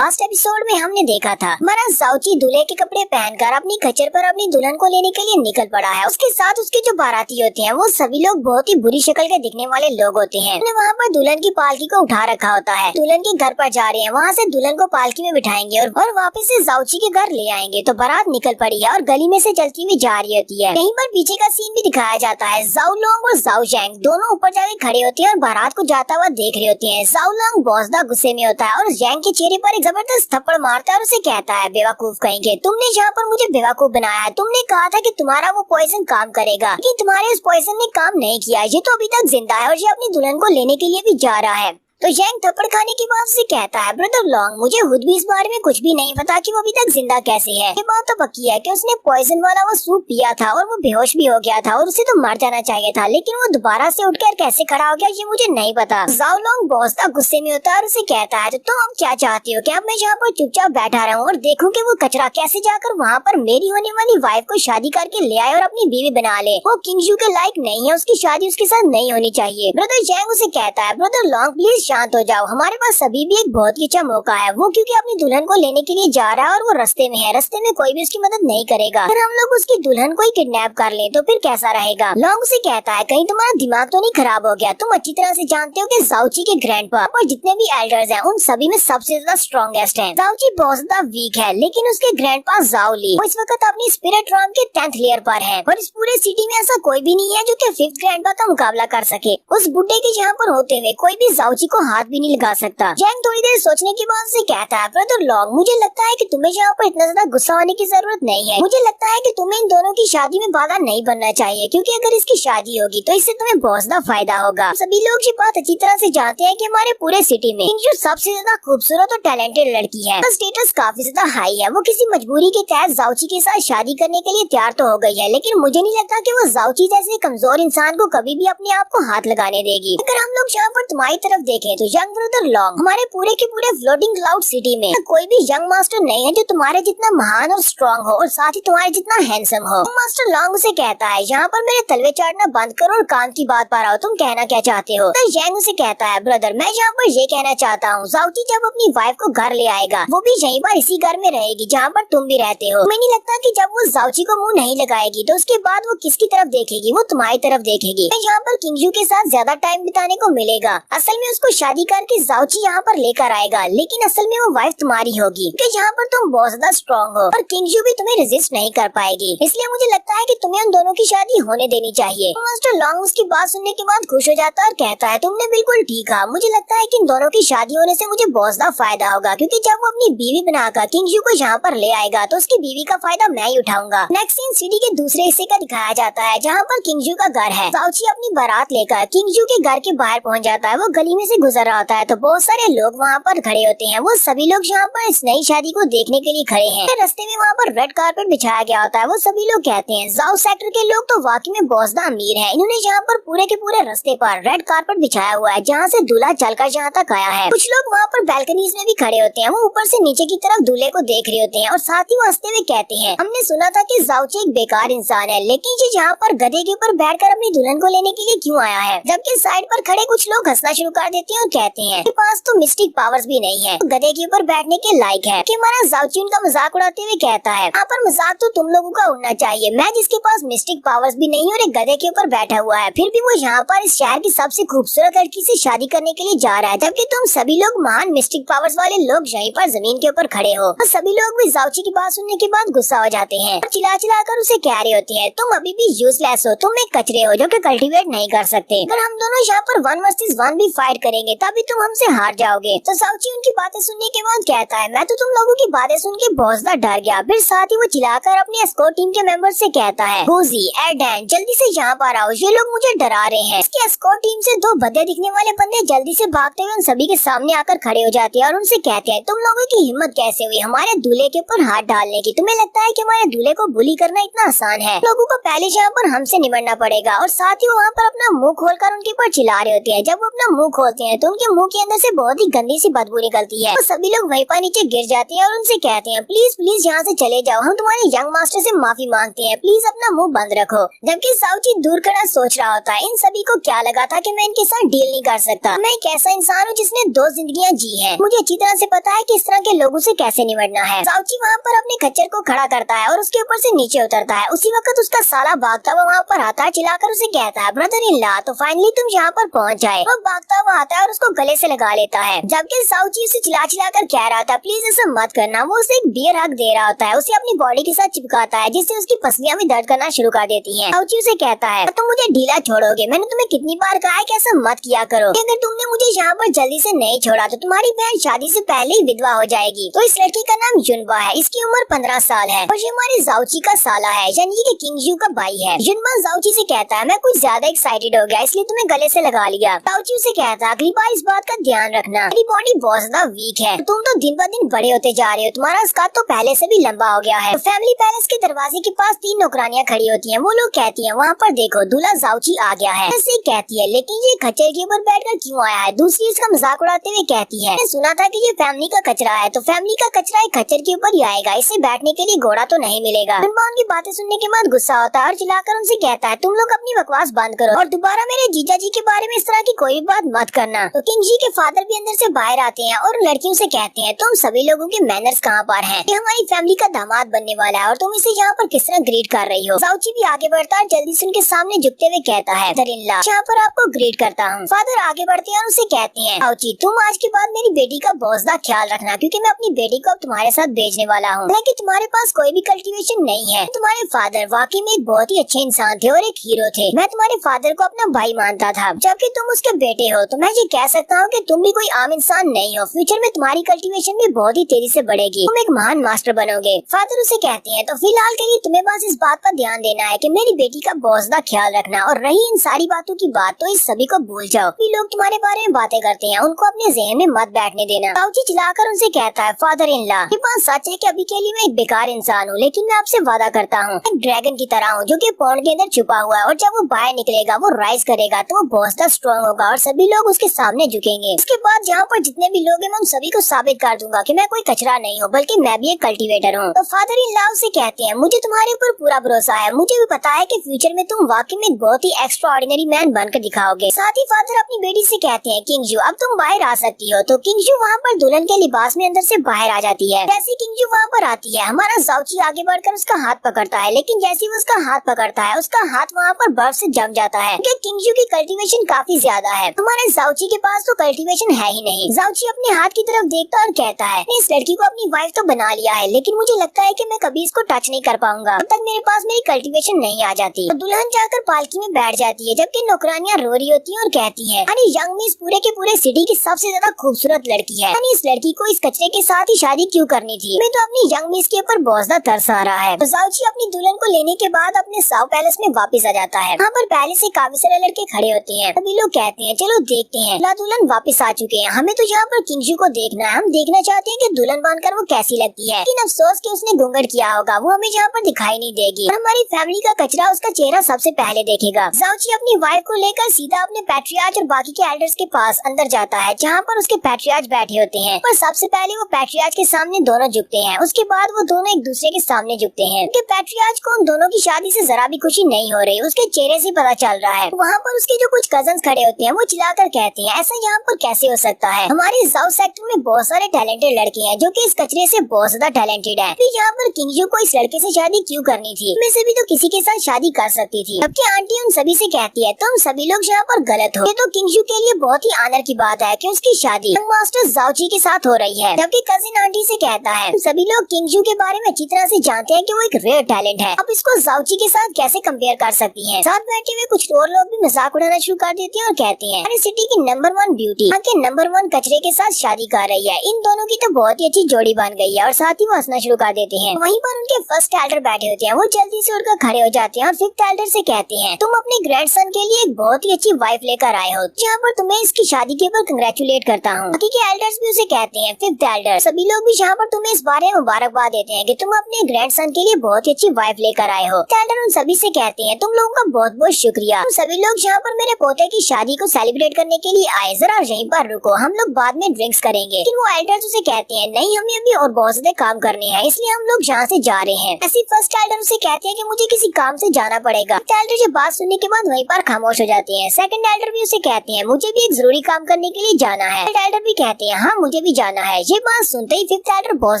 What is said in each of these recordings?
Last episode में हमने देखा था हमारा जाउची दूल्हे के कपड़े पहनकर अपनी खच्चर पर अपनी दुल्हन को लेने के लिए निकल पड़ा है। उसके साथ उसके जो बाराती होते हैं वो सभी लोग बहुत ही बुरी शक्ल के दिखने वाले लोग होते हैं। वहाँ पर दुल्हन की पालकी को उठा रखा होता है। दुल्हन के घर पर जा रहे हैं, वहाँ से दुल्हन को पालकी में बिठाएंगे और वापस से जाउची के घर ले आएंगे। तो बारात निकल पड़ी है और गली में से चलती हुई जा रही होती है। कहीं पर पीछे का सीन भी दिखाया जाता है। जाओ लोंग और जाओ जैंग दोनों ऊपर जाके खड़े होते हैं और बारात को जाता हुआ देख रहे होते हैं। जाओ लोंग बहुत ज्यादा गुस्से में होता है और जैंग के चेहरे पर एक जबरदस्त थप्पड़ मारता है और उसे कहता है, बेवकूफ कहेंगे, तुमने यहाँ पर मुझे बेवकूफ बनाया है। तुमने कहा था कि तुम्हारा वो पॉइजन काम करेगा, लेकिन तुम्हारे उस पॉइजन ने काम नहीं किया। ये तो अभी तक जिंदा है और ये अपनी दुल्हन को लेने के लिए भी जा रहा है। तो जैंग थप्पड़ खाने के बाद से कहता है, ब्रदर लॉन्ग, मुझे खुद भी इस बारे में कुछ भी नहीं पता कि वो अभी तक जिंदा कैसे है। ये बात तो पक्की है कि उसने पॉइजन वाला वो सूप पिया था और वो बेहोश भी हो गया था और उसे तो मर जाना चाहिए था, लेकिन वो दोबारा से उठकर कैसे खड़ा हो गया ये मुझे नहीं पता। जाओ लॉन्ग बहुत ज्यादा गुस्से में होता है और उसे कहता है, तो तुम अब क्या चाहती हो कि अब मैं यहाँ पर चुपचाप बैठा रहूं और देखूं कि वो कचरा कैसे जाकर वहाँ पर मेरी होने वाली वाइफ को शादी करके ले आए और अपनी बीवी बना ले। वो किंगजू के लायक नहीं है, उसकी शादी उसके साथ नहीं होनी चाहिए। ब्रदर जैंग उसे कहता है, ब्रदर लॉन्ग प्लीज शांत हो जाओ, हमारे पास अभी भी एक बहुत ही अच्छा मौका है। वो क्योंकि अपनी दुल्हन को लेने के लिए जा रहा है और वो रास्ते में है, रास्ते में कोई भी उसकी मदद नहीं करेगा। अगर हम लोग उसकी दुल्हन को ही किडनैप कर ले तो फिर कैसा रहेगा। लॉन्ग से कहता है, कहीं तुम्हारा दिमाग तो नहीं खराब हो गया। तुम अच्छी तरह से जानते हो कि जाउची के ग्रैंडपा और जितने भी एल्डर्स हैं उन सभी में सबसे ज्यादा स्ट्रॉन्गेस्ट है। जाउची बहुत ज्यादा वीक है, लेकिन उसके ग्रैंडपा जाओ ली वो इस वक्त अपनी स्पिरिट रॉम के 10th लेयर पर है और इस पूरे सिटी में ऐसा कोई भी नहीं है जो कि 5th ग्रैंडपा का मुकाबला कर सके। उस बुड्ढे के यहाँ पर होते हुए कोई भी जाउची को हाथ भी नहीं लगा सकता। जैंग थोड़ी देर सोचने के बाद से कहता है, ब्रदर लॉन्ग, मुझे लगता है कि तुम्हें यहाँ पर इतना ज्यादा गुस्सा होने की जरूरत नहीं है। मुझे लगता है कि तुम्हें इन दोनों की शादी में बाधा नहीं बनना चाहिए, क्योंकि अगर इसकी शादी होगी तो इससे तुम्हें बहुत ज्यादा फायदा होगा। सभी लोग ये बात अच्छी तरह से जानते हैं कि हमारे पूरे सिटी में जो सबसे ज्यादा खूबसूरत और टैलेंटेड लड़की है, उसका स्टेटस काफी ज्यादा हाई है। वो किसी मजबूरी के तहत जाउची के साथ शादी करने के लिए तैयार तो हो गई है, लेकिन मुझे नहीं लगता कि वो जाउची जैसे कमजोर इंसान को कभी भी अपने आप को हाथ लगाने देगी। अगर हम लोग यहाँ पर तुम्हारी तरफ देखें तो यंग ब्रदर लॉन्ग, हमारे पूरे के पूरे फ्लोटिंग क्लाउड सिटी में कोई भी यंग मास्टर नहीं है जो तुम्हारे जितना महान और स्ट्रॉन्ग हो और साथ ही तुम्हारे जितना हैंडसम हो। मास्टर लॉन्ग से कहता है, यहाँ पर मेरे तलवे चाटना बंद करो और काम की बात पर आओ, तुम कहना क्या चाहते हो। तो यंग से कहता है, ब्रदर मैं यहाँ पर ये कहना चाहता हूँ, जाउची जब अपनी वाइफ को घर ले आएगा वो भी यहीं पर इसी घर में रहेगी जहाँ पर तुम भी रहते हो। मुझे नहीं लगता कि जब वो जाउची को मुँह नहीं लगाएगी तो उसके बाद वो किसकी तरफ देखेगी, वो तुम्हारी तरफ देखेगी। यहाँ पर किंगजू के साथ ज्यादा टाइम बिताने को मिलेगा। असल में उसको शादी करके जाउची यहाँ पर लेकर आएगा, लेकिन असल में वो वाइफ तुम्हारी होगी कि यहाँ पर तुम बहुत ज्यादा स्ट्रॉन्ग हो और किंगजू भी तुम्हें रेजिस्ट नहीं कर पाएगी। इसलिए मुझे लगता है कि तुम्हें उन दोनों की शादी होने देनी चाहिए। मास्टर लॉन्ग उसकी बात सुनने के बाद खुश हो जाता है और कहता है, तुमने बिल्कुल ठीक कहा। मुझे लगता है कि इन दोनों की शादी होने से मुझे बहुत ज्यादा फायदा होगा, क्योंकि जब वो अपनी बीवी बनाकर किंगजू को यहाँ पर ले आएगा तो उसकी बीवी का फायदा मैं ही उठाऊंगा। नेक्स्ट सीन सिटी के दूसरे हिस्से का दिखाया जाता है, जहाँ पर किंगजू का घर है। जाउची अपनी बारात लेकर किंगजू के घर के बाहर पहुँच जाता है। वो गली में से गुजर रहा होता है तो बहुत सारे लोग वहाँ पर खड़े होते हैं। वो सभी लोग यहाँ पर इस नई शादी को देखने के लिए खड़े हैं। रास्ते में वहाँ पर रेड कारपेट बिछाया गया होता है। वो सभी लोग कहते हैं, जाओ सेक्टर के लोग तो वाकई में बहुत ज्यादा अमीर हैं। इन्होंने यहाँ पर पूरे के पूरे रास्ते पर रेड कारपेट बिछाया हुआ है, जहाँ से दूल्हा चलकर यहाँ तक आया है। कुछ लोग वहाँ पर बैल्कनीज में भी खड़े होते हैं। वो ऊपर से नीचे की तरफ दूल्हे को देख रहे होते हैं और साथ ही वो हंसते हुए कहते हैं, हमने सुना था कि जाउची एक बेकार इंसान है, लेकिन ये यहाँ पर गधे के ऊपर बैठकर अपनी दुल्हन को लेने के लिए क्यों आया है। जबकि साइड पर खड़े कुछ लोग हंसना शुरू कर देते हैं और कहते हैं, के पास तो मिस्टिक पावर्स भी नहीं है, गधे के ऊपर बैठने के लायक है। कि हमारा जाउची उनका मजाक उड़ाते हुए कहता है, यहाँ पर मजाक तो तुम लोगों का उड़ना चाहिए। मैं जिसके पास मिस्टिक पावर्स भी नहीं और एक गधे के ऊपर बैठा हुआ है, फिर भी वो यहाँ पर इस शहर की सबसे खूबसूरत लड़की से शादी करने के लिए जा रहा है, जबकि तुम सभी लोग महान मिस्टिक पावर्स वाले लोग यहीं पर जमीन के ऊपर खड़े हो। और सभी लोग भी जाउची की बात सुनने के बाद गुस्सा हो जाते हैं और चिल्ला चिल्ला कर उसे कह रहे होते हैं, तुम अभी भी यूजलेस हो, तुम एक कचरे हो जो कि कल्टीवेट नहीं कर सकते। अगर हम दोनों यहाँ पर 1 वर्सेस 1 भी फाइट करेंगे तभी तुम हमसे हार जाओगे। तो जाउची उनकी बातें सुनने के बाद कहता है, मैं तो तुम लोगों की बातें सुन के बहुत ज्यादा डर गया। फिर साथ ही वो चिल्लाकर अपने एस्कॉर्ट टीम के मेंबर से कहता है, गोजी, एडन, जल्दी से यहाँ पर आओ, ये लोग मुझे डरा रहे हैं। इसके एस्कॉर्ट टीम से 2 भद्दे दिखने वाले बंदे जल्दी से भागते हुए उन सभी के सामने आकर खड़े हो जाते हैं और उनसे कहते हैं, तुम लोगों की हिम्मत कैसे हुई हमारे दूल्हे के ऊपर हाथ डालने की। तुम्हें लगता है कि हमारे दूल्हे को बुली करना इतना आसान है। लोगों को पहले यहाँ पर हमसे निमटना पड़ेगा। और साथ ही वहाँ पर अपना मुंह खोलकर उनके ऊपर चिल्ला रहे होते हैं। जब वो अपना मुंह खोलते हैं तो उनके मुंह के अंदर से बहुत ही गंदी सी बदबू निकलती है। तो सभी लोग वहीं पर नीचे गिर जाते हैं और उनसे कहते हैं प्लीज प्लीज यहाँ से चले जाओ, हम तुम्हारे यंग मास्टर से माफी मांगते हैं, प्लीज अपना मुंह बंद रखो। जबकि साउची दूर खड़ा सोच रहा होता है इन सभी को क्या लगा था कि मैं इनके साथ डील नहीं कर सकता, मैं एक ऐसा इंसान हूँ जिसने 2 जिंदगियाँ जी है, मुझे अच्छी तरह से पता है कि इस तरह के लोगों से कैसे निपटना है। साउची वहाँ पर अपने खच्चर को खड़ा करता है और उसके ऊपर से नीचे उतरता है। उसी वक्त उसका साला भागता हुआ वहाँ पर आता है, चिल्लाकर उसे कहता है ब्रदर इन लॉ, तो फाइनली तुम यहाँ पर पहुँच जाए। वो भागता हुआ आता है और उसको गले से लगा लेता है। जबकि साउची उसे चिल्ला कर कह रहा था प्लीज ऐसा मत करना, वो उसे एक बियर हग दे रहा होता है, उसे अपनी बॉडी के साथ चिपकाता है जिससे उसकी पसलियां भी दर्द करना शुरू कर देती हैं। साउची उसे कहता है तुम मुझे ढीला छोड़ोगे, मैंने तुम्हें कितनी बार कहा है कि ऐसा मत किया करो, कि अगर तुमने मुझे यहाँ पर जल्दी से नहीं छोड़ा तो तुम्हारी बहन शादी से पहले ही विधवा हो जाएगी। तो इस लड़की का नाम युनबा है, इसकी उम्र 15 साल है और ये हमारी जाउची का साला है, यानी कि किंगजू का भाई है। युनबा जाउची से कहता है मैं कुछ ज्यादा एक्साइटेड हो गया इसलिए तुम्हें गले से लगा लिया। जाउची उसे कहता है अगली बार इस बात का ध्यान रखना, मेरी बॉडी बहुत ज्यादा वीक है, तुम तो दिन ब दिन बड़े होते जा रहे हो, तुम्हारा स्कर्ट तो पहले से भी लंबा हो गया है। तो फैमिली पैलेस के दरवाजे के पास 3 नौकरानियां खड़ी होती हैं। वो लोग कहती हैं वहाँ पर देखो दूल्हा जाउची आ गया है। ऐसे कहती है लेकिन ये खच्चर के ऊपर बैठकर क्यों आया है। दूसरी इसका मजाक उड़ाते हुए कहती है मैंने सुना था कि ये फैमिली का कचरा है, तो फैमिली का कचरा एक खच्चर के ऊपर ही आएगा, इसे बैठने के लिए घोड़ा तो नहीं मिलेगा। उनकी बातें सुनने के बाद गुस्सा होता है और चिल्लाकर उनसे कहता है तुम लोग अपनी बकवास बंद करो और दोबारा मेरे जीजा जी के बारे में इस तरह की कोई भी बात मत करना। तो किंग जी के फादर भी अंदर से बाहर आते हैं और लड़कियों से कहते हैं तुम सभी लोगों के मैनर्स कहाँ पर हैं? ये हमारी फैमिली का दामाद बनने वाला है और तुम इसे यहाँ पर किस तरह ग्रीट कर रही हो। साउची भी आगे बढ़ता है, जल्दी से उनके सामने झुकते हुए कहता है इन-लॉ यहाँ पर आपको ग्रीट करता हूँ। फादर आगे बढ़ते हैं और उसे कहते हैं साउची तुम आज के बाद मेरी बेटी का बहुत ज्यादा ख्याल रखना, क्योंकि मैं अपनी बेटी को अब तुम्हारे साथ भेजने वाला हूँ। हालांकि तुम्हारे पास कोई भी कल्टीवेशन नहीं है, तुम्हारे फादर वाकई में एक बहुत ही अच्छे इंसान थे और एक हीरो थे। मैं तुम्हारे फादर को अपना भाई मानता था, जबकि तुम उसके बेटे हो तो मैं ये कह सकता हूँ कि तुम भी कोई आम इंसान नहीं हो। फ्यूचर में तुम्हारी कल्टीवेशन भी बहुत ही तेजी से बढ़ेगी, तुम एक महान मास्टर बनोगे। फादर उसे कहते हैं तो फिलहाल के लिए तुम्हें बस इस बात पर ध्यान देना है कि मेरी बेटी का बहुत ज्यादा ख्याल रखना, और रही इन सारी बातों की बात तो इस सभी को भूल जाओ। भी लोग तुम्हारे बारे में बातें करते हैं उनको अपने ज़हन में मत बैठने देना। साउची चिल्लाकर उनसे कहता है फादर इन लॉ ये बात सच है कि अभी के लिए मैं एक बेकार इंसान हूँ, लेकिन मैं आपसे वादा करता हूँ एक ड्रैगन की तरह हूँ जो कि पॉन्ड के अंदर छुपा हुआ है, और जब वो बाहर निकलेगा वो राइज करेगा तो वो बहुत ज्यादा स्ट्रॉन्ग होगा और सभी लोग उसके सामने झुकेंगे। उसके बाद जहाँ पर जितने भी लोग हैं मैं उन सभी को साबित कर दूंगा कि मैं कोई कचरा नहीं हूँ बल्कि मैं भी एक कल्टीवेटर हूँ। तो फादर इन लॉ से कहते हैं मुझे तुम्हारे ऊपर पूरा भरोसा है, मुझे भी पता है कि फ्यूचर में तुम वाकई में बहुत ही एक्स्ट्रा ऑर्डिनरी मैन बनकर दिखाओगे। साथ ही फादर अपनी बेटी से कहते हैं किंगजू अब तुम बाहर आ सकती हो। तो किंगजू वहाँ पर दुल्हन के लिबास में अंदर से बाहर आ जाती है। जैसे किंगजू वहाँ पर आती है हमारा जाउची आगे बढ़कर उसका हाथ पकड़ता है, लेकिन जैसे वो उसका हाथ पकड़ता है उसका हाथ वहाँ पर बर्फ से जम जाता है क्योंकि किंगजू की कल्टीवेशन काफी ज्यादा है। हमारे जाउची के पास तो कल्टीवेशन है ही नहीं। जाउची अपने हाथ की तरफ देखता और कहता है इस लड़की को अपनी वाइफ तो बना लिया है, लेकिन मुझे लगता है कि मैं कभी इसको टच नहीं कर पाऊंगा जब तक मेरे पास मेरी कल्टीवेशन नहीं आ जाती। तो दुल्हन जाकर पालकी में बैठ जाती है जबकि नौकरानियां रो रही होती हैं और कहती हैं यानी यंग मिस पूरे के पूरे सिटी की सबसे ज्यादा खूबसूरत लड़की है, यानी इस लड़की को इस कचरे के साथ ही शादी क्यों करनी थी। मैं तो अपनी यंग मिस के ऊपर बहुत ज्यादा तरस आ रहा है। तो जाउची अपनी दुल्हन को लेने के बाद अपने साउ पैलेस में वापस आ जाता है। वहाँ पर पहले से काफी सारे लड़के खड़े होते हैं। सभी लोग कहते हैं चलो देखते हैं दुल्हन वापस आ चुके हैं, हमें तो यहाँ पर किंगजू को देखना है, हम देखना चाहते हैं कि दुल्हन बनकर वो कैसी लगती है। लेकिन अफसोस कि उसने घूंघट किया होगा, वो हमें यहाँ पर दिखाई नहीं देगी। हमारी फैमिली का कचरा उसका चेहरा सबसे पहले देखेगा। जाउची अपनी वाइफ को लेकर सीधा अपने पैट्रियार्च और बाकी के एल्डर्स के पास अंदर जाता है जहाँ पर उसके पैट्रियार्च बैठे होते हैं। पर सबसे पहले वो पैट्रियार्च के सामने दोनों झुकते हैं, उसके बाद वो दोनों एक दूसरे के सामने झुकते हैं। उनके पैट्रियार्च को उन दोनों की शादी से जरा भी खुशी नहीं हो रही, उसके चेहरे से पता चल रहा है। वहाँ पर उसके जो कुछ कजन्स खड़े होते हैं वो चिल्लाकर कहते हैं ऐसा यहाँ पर कैसे हो सकता है, हमारे साउथ सेक्टर में बहुत सारे टैलेंटेड लड़के हैं जो कि इस कचरे से बहुत ज्यादा टैलेंटेड है, फिर यहाँ पर किंगजू को इस लड़के से शादी क्यों करनी थी, मैं से भी तो किसी के साथ शादी कर सकती थी। जबकि आंटी उन सभी से कहती है तुम सभी लोग यहाँ पर गलत हो, ये तो किंगजू के लिए बहुत ही आनर की बात है कि उसकी शादी मास्टर जाउची के साथ हो रही है। जबकि कजिन आंटी से कहता है सभी लोग किंगजू के बारे में अच्छी तरह से जानते हैं कि वो एक रेयर टैलेंट है, अब इसको जाउची के साथ कैसे कंपेयर कर सकती हैं। साथ बैठे हुए कुछ और लोग भी मजाक उड़ाना शुरू कर देते हैं और कहते हैं अरे सिटी की नंबर 1 ब्यूटी यहाँ के नंबर 1 कचरे के साथ शादी कर रही है, इन दोनों की तो बहुत ही अच्छी जोड़ी बन गई है, और साथ ही वो हंसना शुरू कर देते हैं। वहीं पर उनके फर्स्ट एल्डर बैठे होते हैं, वो जल्दी से उठकर खड़े हो जाते हैं और फिफ्थ एल्डर से कहते हैं तुम अपने ग्रैंडसन के लिए एक बहुत ही अच्छी वाइफ लेकर आए हो, जहाँ पर तुम्हें इसकी शादी के ऊपर कंग्रेचुलेट करता हूँ। बाकी के एल्डर्स भी उसे कहते हैं फिफ्थ एल्डर सभी लोग भी यहाँ पर तुम्हें इस बारे में मुबारकबाद देते हैं कि तुम अपने ग्रैंडसन के लिए बहुत ही अच्छी वाइफ लेकर आए हो। एल्डर उन सभी से कहते हैं तुम लोगों का बहुत बहुत शुक्रिया, तुम सभी लोग यहाँ पर मेरे पोते की शादी को सेलिब्रेट करने के लिए जल्दी आए, जरा यहीं पर रुको, हम लोग बाद में ड्रिंक्स करेंगे। लेकिन वो एल्डर्स उसे कहते हैं नहीं, हमें अभी और बहुत ज्यादा काम करने हैं, इसलिए हम लोग यहाँ से जा रहे हैं। ऐसी फर्स्ट एल्डर उसे कहते हैं कि मुझे किसी काम से जाना पड़ेगा। एल्डर ये बात सुनने के बाद वहीं पर खामोश हो जाते हैं। सेकंड एल्डर भी उसे कहते हैं मुझे भी एक जरूरी काम करने के लिए जाना है। थर्ड एल्डर भी कहते हैं हाँ मुझे भी जाना है। ये बात सुनते ही फिफ्थ एल्डर बहुत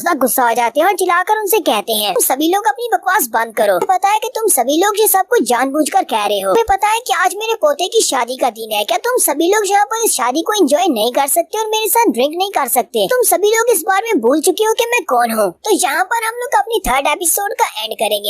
ज्यादा गुस्सा हो जाते हैं और चिल्लाकर उनसे कहते हैं तुम सभी लोग अपनी बकवास बंद करो। पता है कि तुम सभी लोग ये सब कुछ जानबूझकर कह रहे हो। तुम्हें पता है कि आज मेरे पोते की शादी का दिन है। क्या तुम सभी लोग यहाँ पर इस शादी को एंजॉय नहीं कर सकते और मेरे साथ ड्रिंक नहीं कर सकते? तुम सभी लोग इस बार में भूल चुके हो कि मैं कौन हूँ। तो यहाँ पर हम लोग अपनी थर्ड एपिसोड का एंड करेंगे।